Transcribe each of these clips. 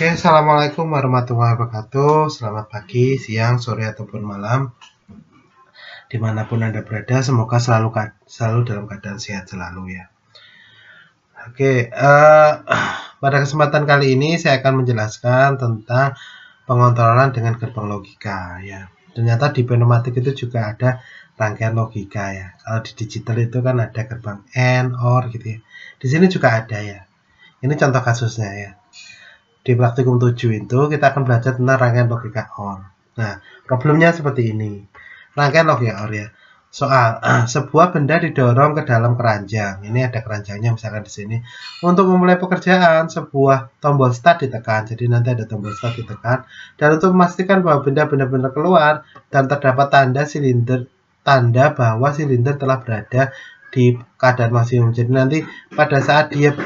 Oke, assalamualaikum warahmatullahi wabarakatuh. Selamat pagi, siang, sore ataupun malam, dimanapun anda berada. Semoga selalu dalam keadaan sehat selalu ya. Oke, pada kesempatan kali ini saya akan menjelaskan tentang pengontrolan dengan gerbang logika ya. Ternyata di pneumatik itu juga ada rangkaian logika ya. Kalau di digital itu kan ada gerbang AND, OR gitu ya. Di sini juga ada ya. Ini contoh kasusnya ya. Di praktikum 7 itu kita akan belajar tentang rangkaian logika OR. Nah, problemnya seperti ini. Rangkaian logika OR ya. Soal sebuah benda didorong ke dalam keranjang. Ini ada keranjangnya misalkan di sini. Untuk memulai pekerjaan, sebuah tombol start ditekan. Jadi nanti ada tombol start ditekan. Dan untuk memastikan bahwa benda benar-benar keluar dan terdapat tanda bahwa silinder telah berada di keadaan maksimum. Jadi nanti pada saat dia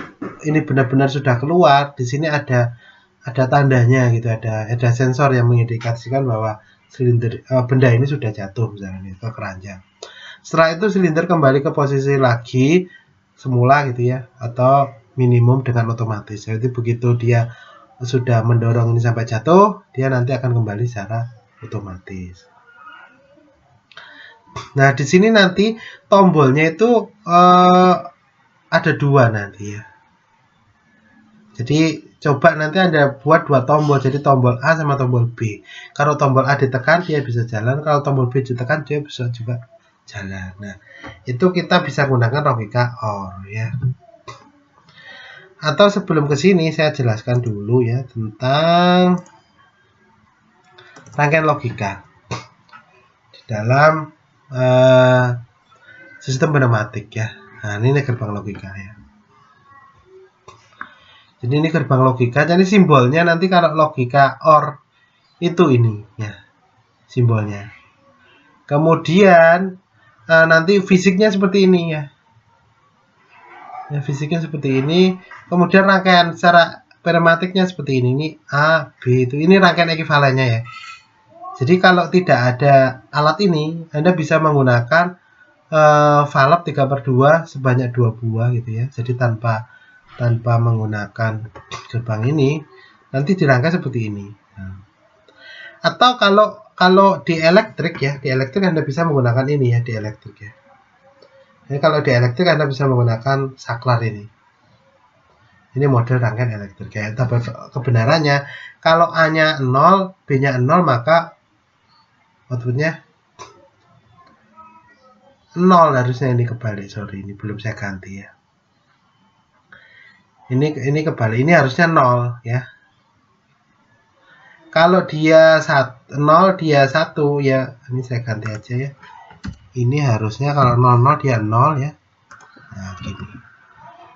ini benar-benar sudah keluar, di sini ada tandanya gitu, ada sensor yang mengindikasikan bahwa silinder benda ini sudah jatuh misalnya ke keranjang. Setelah itu silinder kembali ke posisi lagi semula gitu ya, atau minimum dengan otomatis. Jadi begitu dia sudah mendorong ini sampai jatuh, dia nanti akan kembali secara otomatis. Nah, di sini nanti tombolnya itu ada dua nanti ya. Jadi coba nanti Anda buat dua tombol, jadi tombol A sama tombol B. Kalau tombol A ditekan dia bisa jalan, kalau tombol B ditekan dia bisa juga jalan. Nah, itu kita bisa gunakan logika OR ya. Atau sebelum ke sini saya jelaskan dulu ya tentang rangkaian logika di dalam sistem pneumatik ya. Nah, ini gerbang logika ya. Jadi ini gerbang logika, jadi simbolnya nanti kalau logika OR itu ini ya simbolnya. Kemudian nanti fisiknya seperti ini ya. Ya, fisiknya seperti ini. Kemudian rangkaian secara pneumatiknya seperti ini. Ini A, B itu. Ini rangkaian ekuivalennya ya. Jadi kalau tidak ada alat ini, Anda bisa menggunakan valve 3/2 sebanyak 2 buah gitu ya. Jadi tanpa menggunakan gerbang ini, nanti dirangkai seperti ini. Nah. Atau kalau di elektrik ya, di elektrik Anda bisa menggunakan ini ya, di elektrik ya. Jadi kalau di elektrik Anda bisa menggunakan saklar ini. Ini model rangkaian elektrik ya. Tapi kebenarannya kalau A-nya 0, B-nya 0 maka outputnya 0 harusnya. Ini kebalik, sorry ini belum saya ganti ya. Ini kebalik, ini harusnya 0 ya. Kalau dia 0 dia 1 ya, ini saya ganti aja ya. Ini harusnya kalau 00 dia 0 ya. Nah, gini.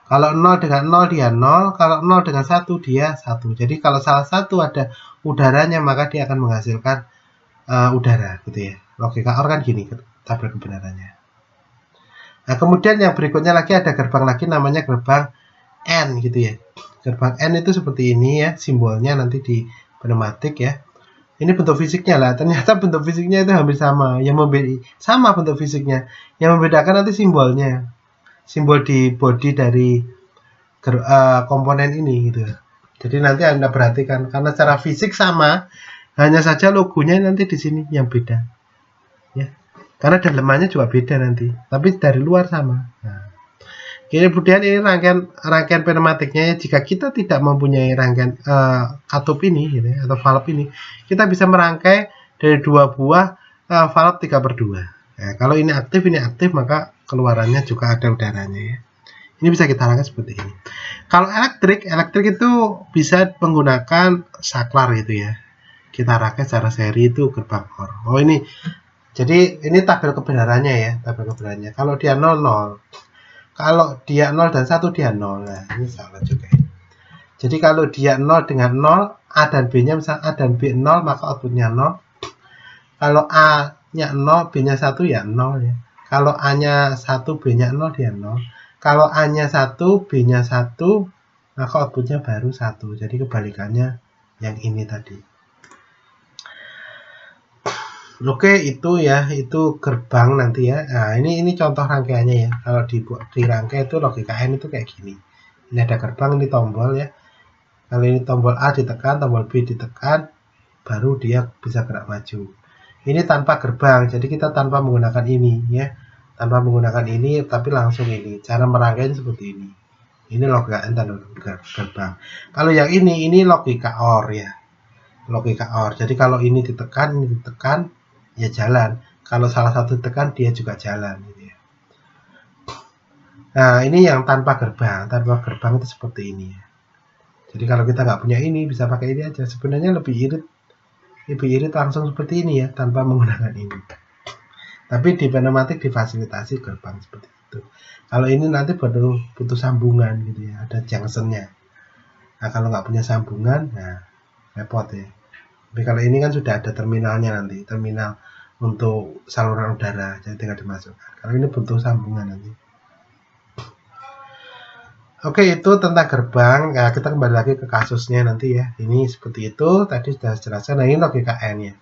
Kalau 0 dengan 0 dia 0, kalau 0 dengan 1 dia 1. Jadi kalau salah satu ada udaranya maka dia akan menghasilkan udara gitu ya. Logika OR kan gini tabel kebenarannya. Nah, kemudian yang berikutnya lagi ada gerbang lagi namanya gerbang N gitu ya. Gerbang N itu seperti ini ya, simbolnya nanti di pneumatik ya. Ini bentuk fisiknya lah. Ternyata bentuk fisiknya itu hampir sama. Sama bentuk fisiknya. Yang membedakan nanti simbolnya. Simbol di body dari komponen ini gitu. Jadi nanti Anda perhatikan karena secara fisik sama, hanya saja logonya nanti di sini yang beda. Ya. Karena dalemannya juga beda nanti, tapi dari luar sama. Nah. Kemudian ini rangkaian pneumatiknya. Jika kita tidak mempunyai rangkaian katup ini gitu ya, atau valve ini, kita bisa merangkai dari 2 buah valve 3/2. Nah, kalau ini aktif maka keluarannya juga ada udaranya ya. Ini bisa kita rangkai seperti ini. Kalau elektrik itu bisa menggunakan saklar gitu ya. Kita rangkai secara seri itu gerbang OR. Oh ini, jadi ini tabel kebenarannya ya, tabel kebenarannya. Kalau dia 00, kalau dia 0 dan 1 dia 0. Nah, ini salah juga ya. Jadi kalau dia 0 dengan 0, A dan B-nya misalnya A dan B 0, maka outputnya 0. Kalau A-nya 0, B-nya 1 ya 0 ya. Kalau A-nya 1, B-nya 0 dia 0. Kalau A-nya 1, B-nya 1, maka outputnya baru 1. Jadi kebalikannya yang ini tadi. Oke, itu ya, itu gerbang nanti ya. Nah, ini contoh rangkaiannya ya. Kalau dirangkai itu logika N itu kayak gini. Ini ada gerbang, ini tombol ya. Kalau ini tombol A ditekan, tombol B ditekan, baru dia bisa gerak maju. Ini tanpa gerbang, jadi kita tanpa menggunakan ini ya. Tanpa menggunakan ini, tapi langsung ini. Cara merangkainya seperti ini. Ini logika N tanpa gerbang. Kalau yang ini logika OR ya. Logika OR. Jadi kalau ini ditekan, ya jalan. Kalau salah satu ditekan, dia juga jalan. Gitu ya. Nah, ini yang tanpa gerbang. Tanpa gerbang itu seperti ini ya. Jadi kalau kita nggak punya ini, bisa pakai ini aja. Sebenarnya lebih irit langsung seperti ini ya, tanpa menggunakan ini. Tapi di pneumatik difasilitasi gerbang seperti itu. Kalau ini nanti butuh sambungan gitu ya, ada junctionnya. Nah kalau nggak punya sambungan, nah repot ya. Tapi kalau ini kan sudah ada terminalnya nanti, terminal untuk saluran udara, jadi tinggal dimasukkan. Kalau ini butuh sambungan nanti. Oke, itu tentang gerbang. Nah, kita kembali lagi ke kasusnya nanti ya. Ini seperti itu, tadi sudah jelaskan. Nah, ini logika N ya.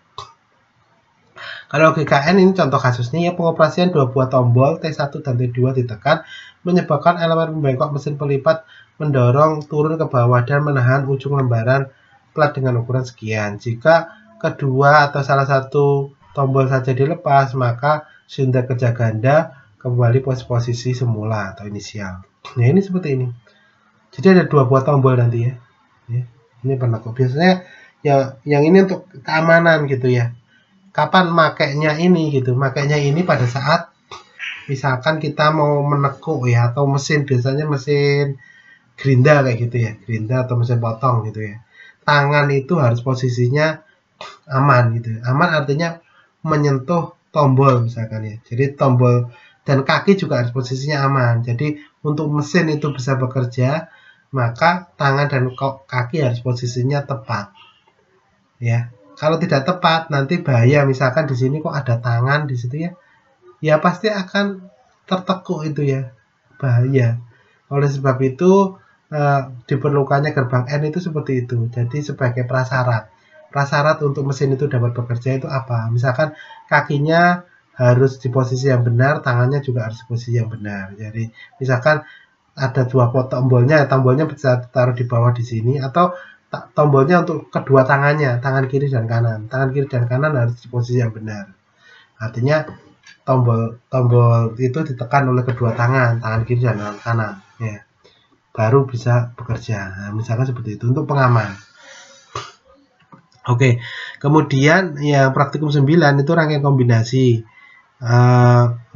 Kalau logika N ini contoh kasusnya ya, pengoperasian dua buah tombol T1 dan T2 ditekan menyebabkan elemen pembengkok mesin pelipat mendorong turun ke bawah dan menahan ujung lembaran plat dengan ukuran sekian. Jika kedua atau salah satu tombol saja dilepas, maka silinder kerja ganda kembali posisi semula atau inisial. Nah, ini seperti ini. Jadi ada dua buah tombol nanti ya. Ini penekuk. Biasanya yang ini untuk keamanan gitu ya. Kapan makainya ini gitu, makainya ini pada saat misalkan kita mau menekuk ya, atau mesin, biasanya mesin gerinda kayak gitu ya, gerinda atau mesin potong gitu ya, tangan itu harus posisinya aman gitu. Aman artinya menyentuh tombol misalkan ya, jadi tombol dan kaki juga harus posisinya aman. Jadi untuk mesin itu bisa bekerja, maka tangan dan kaki harus posisinya tepat ya. Kalau tidak tepat nanti bahaya, misalkan di sini kok ada tangan di situ ya, ya pasti akan tertekuk itu ya, bahaya. Oleh sebab itu diperlukannya gerbang N itu seperti itu. Jadi sebagai prasyarat untuk mesin itu dapat bekerja itu apa? Misalkan kakinya harus di posisi yang benar, tangannya juga harus di posisi yang benar. Jadi misalkan ada dua tombolnya bisa ditaruh di bawah di sini, atau tombolnya untuk kedua tangannya, tangan kiri dan kanan. Tangan kiri dan kanan harus di posisi yang benar. Artinya tombol itu ditekan oleh kedua tangan kiri dan tangan kanan ya, baru bisa bekerja. Nah, misalkan seperti itu untuk pengaman. Oke, kemudian yang praktikum 9 itu rangkaian kombinasi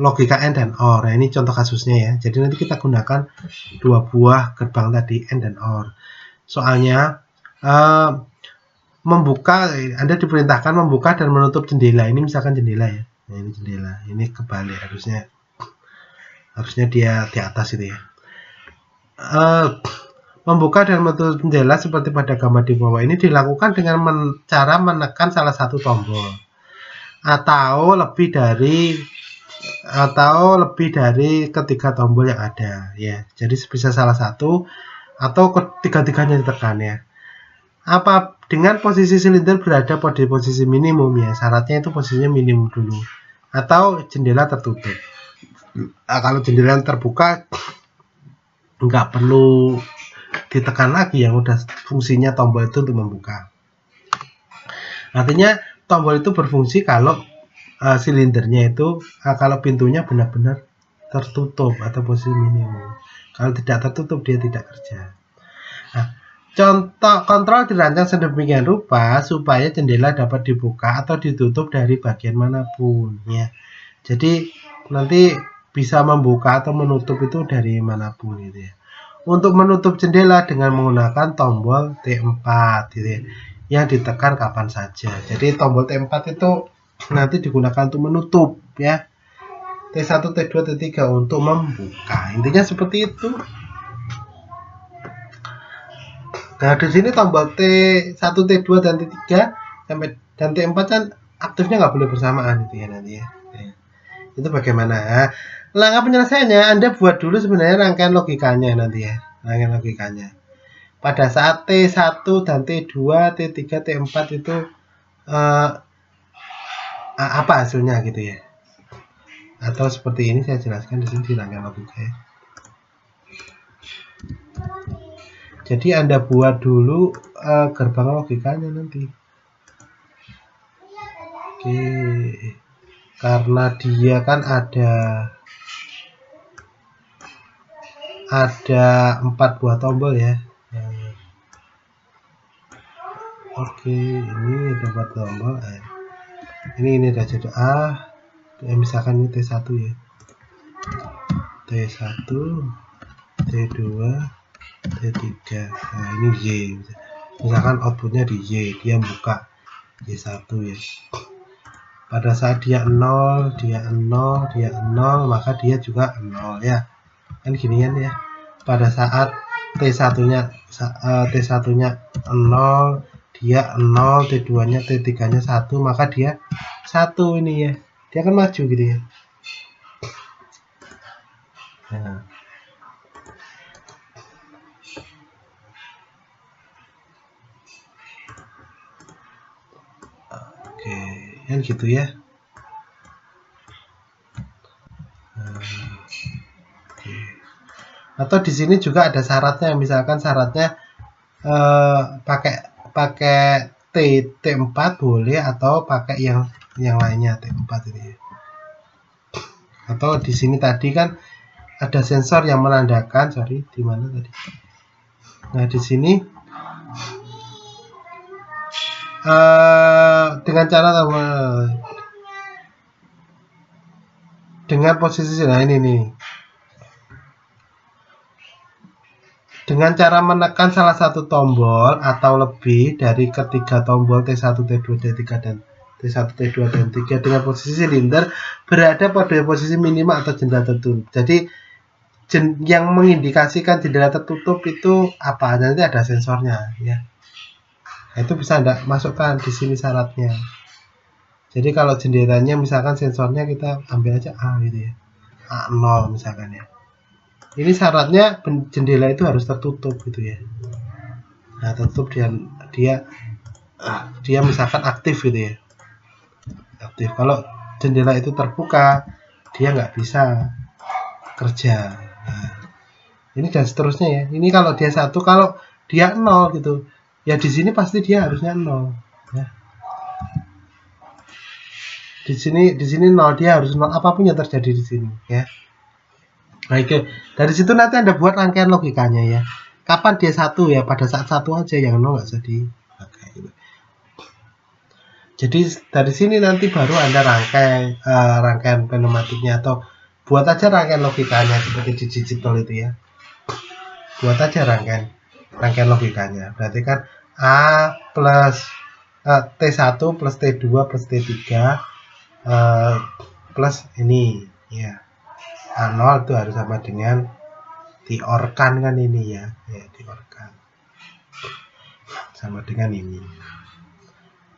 logika N dan OR. Nah, ini contoh kasusnya ya. Jadi nanti kita gunakan dua buah gerbang tadi, N dan OR. Soalnya membuka, Anda diperintahkan membuka dan menutup jendela. Ini misalkan jendela ya. Nah, ini jendela. Ini kebalik, harusnya dia di atas itu ya. Membuka dan menutup jendela seperti pada gambar di bawah ini dilakukan dengan cara menekan salah satu tombol atau lebih dari ketiga tombol yang ada ya. Jadi bisa salah satu atau ketiga-tiganya ditekan ya. Apa dengan posisi silinder berada pada posisi minimum ya, syaratnya itu posisinya minimum dulu, atau jendela tertutup. Nah, kalau jendela terbuka nggak perlu ditekan lagi, yang udah fungsinya tombol itu untuk membuka. Artinya tombol itu berfungsi kalau silindernya itu kalau pintunya benar-benar tertutup atau posisi minimum. Kalau tidak tertutup dia tidak kerja. Nah, contoh kontrol dirancang sedemikian rupa supaya jendela dapat dibuka atau ditutup dari bagian manapun ya. Jadi nanti bisa membuka atau menutup itu dari manapun gitu ya. Untuk menutup jendela dengan menggunakan tombol T4 gitu ya, yang ditekan kapan saja. Jadi tombol T4 itu nanti digunakan untuk menutup ya. T1, T2, T3 untuk membuka. Intinya seperti itu. Nah, di sini tombol T1, T2 dan T3 sampai dan T4 kan aktifnya nggak boleh bersamaan itu ya nanti ya. Itu bagaimana? Langkah penyelesaiannya Anda buat dulu sebenarnya rangkaian logikanya nanti ya. Rangkaian logikanya. Pada saat T1 dan T2, T3, T4 itu apa hasilnya gitu ya. Atau seperti ini saya jelaskan di sini di rangkaian logika ya. Jadi Anda buat dulu gerbang logikanya nanti. Oke, karena dia kan ada 4 buah tombol ya. Oke, ini ada 4 tombol. Ini udah jadi misalkan ini T1 ya. T1, T2, T3. Nah, ini Y. Misalkan outputnya di Y, dia buka Y1 ya. Pada saat dia 0, dia 0, dia 0, maka dia juga 0 ya. Kan ginian ya. Pada saat T1-nya 0, dia 0, T2-nya, T3-nya 1, maka dia 1 ini ya. Dia akan maju gitu ya. Nah. Oke, kan gitu ya. Oke. Atau di sini juga ada syaratnya, misalkan syaratnya pakai T4 boleh, atau pakai yang lainnya T4 ini ya. Atau di sini tadi kan ada sensor yang menandakan, di mana tadi? Nah, di sini dengan cara dengan posisi, nah ini nih. Dengan cara menekan salah satu tombol atau lebih dari ketiga tombol T1, T2, T3 dan T1, T2 dan T3 dengan posisi silinder berada pada posisi minima atau jendela tertutup. Jadi yang mengindikasikan jendela tertutup itu apa? Nanti ada sensornya ya. Nah, itu bisa Anda masukkan di sini syaratnya. Jadi kalau jendelanya misalkan sensornya kita ambil aja A gitu ya. A0 misalkan ya. Ini syaratnya jendela itu harus tertutup gitu ya. Nah, tertutup dia misalkan aktif gitu ya. Aktif. Kalau jendela itu terbuka, dia nggak bisa kerja. Nah, ini dan seterusnya ya. Ini kalau dia 1, kalau dia 0 gitu. Ya di sini pasti dia harusnya 0 ya. Di sini 0, dia harus 0 apapun yang terjadi di sini ya. Oke, dari situ nanti Anda buat rangkaian logikanya ya. Kapan dia 1 ya? Pada saat 1 aja, yang 0 nggak usah dipakai gitu. Jadi dari sini nanti baru Anda rangkaian pneumatiknya, atau buat aja rangkaian logikanya seperti di digital itu ya. Buat aja rangkaian logikanya. Berarti kan A plus T1 plus T2 plus T3 plus ini ya. A0 itu harus sama dengan diorkan kan ini ya, diorkan sama dengan ini.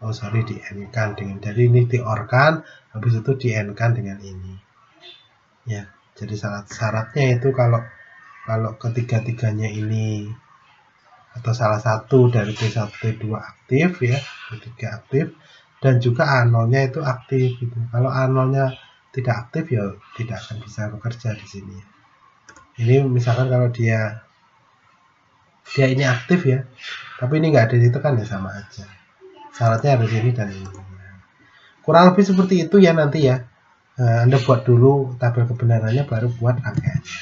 Di n-kan dengan, jadi ini diorkan, habis itu di n-kan dengan ini. Ya, jadi syaratnya itu kalau ketiga-tiganya ini atau salah satu dari T1, T2 aktif ya, T3 aktif, dan juga A0-nya itu aktif gitu. Kalau A0-nya tidak aktif ya tidak akan bisa bekerja di sini. Ini misalkan kalau dia ini aktif ya, tapi ini nggak ada ditekan ya, sama aja. Syaratnya harus ini dan ini. Kurang lebih seperti itu ya nanti ya. Anda buat dulu tabel kebenarannya, baru buat rangkaiannya.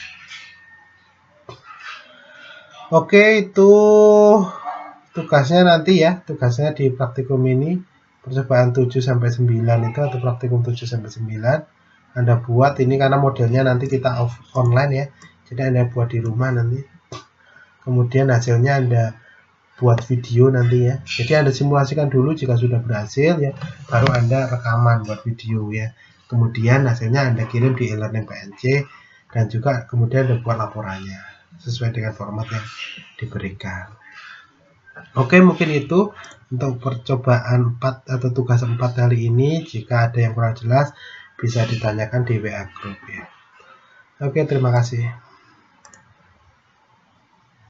Oke, itu tugasnya nanti ya. Tugasnya di praktikum ini, percobaan 7-9 itu, atau praktikum 7-9. Anda buat ini karena modelnya nanti kita online ya. Jadi Anda buat di rumah nanti. Kemudian hasilnya Anda buat video nanti ya. Jadi Anda simulasikan dulu, jika sudah berhasil ya, baru Anda rekaman buat video ya. Kemudian hasilnya Anda kirim di e-learning PNC, dan juga kemudian Anda buat laporannya sesuai dengan format yang diberikan. Oke, mungkin itu untuk percobaan 4 atau tugas 4 kali ini. Jika ada yang kurang jelas bisa ditanyakan di WA group ya. Oke, terima kasih.